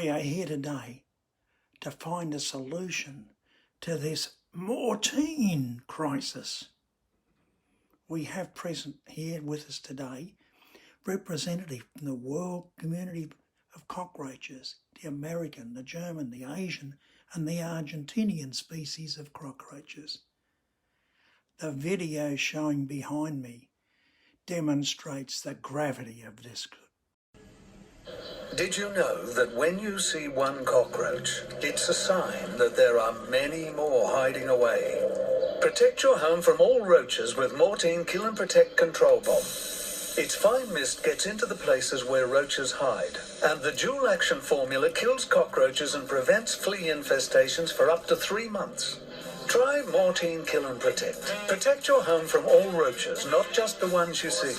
We are here today to find a solution to this Mortein Chrisis. We have present here with us today representative from the world community of cockroaches, the American, the German, the Asian and the Argentinian species of cockroaches. The video showing behind me demonstrates the gravity of this. Did you know that when you see one cockroach, it's a sign that there are many more hiding away? Protect your home from all roaches with Mortein Kill and Protect Control Bomb. Its fine mist gets into the places where roaches hide, and the dual action formula kills cockroaches and prevents flea infestations for up to 3 months. Try Mortein Kill and Protect. Protect your home from all roaches, not just the ones you see.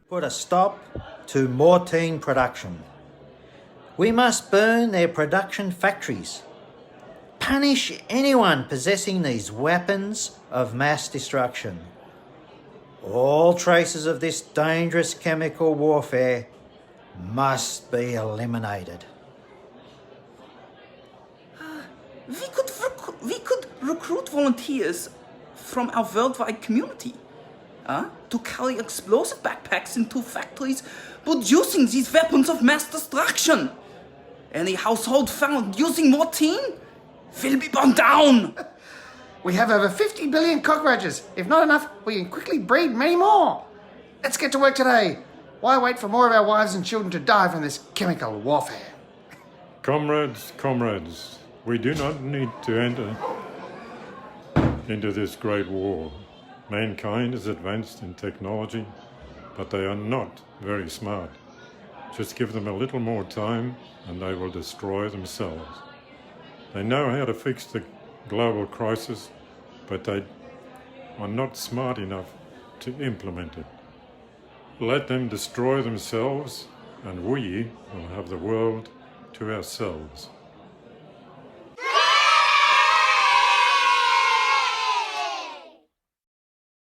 Put a stop to Mortein production. We must burn their production factories. Punish anyone possessing these weapons of mass destruction. All traces of this dangerous chemical warfare must be eliminated. We could recruit volunteers from our worldwide community to carry explosive backpacks into factories producing these weapons of mass destruction. Any household found using Mortein will be burned down. We have over 50 billion cockroaches. If not enough, we can quickly breed many more. Let's get to work today. Why wait for more of our wives and children to die from this chemical warfare? Comrades, we do not need to enter into this great war. Mankind is advanced in technology, but they are not very smart. Just give them a little more time and they will destroy themselves. They know how to fix the global crisis, but they are not smart enough to implement it. Let them destroy themselves and we will have the world to ourselves.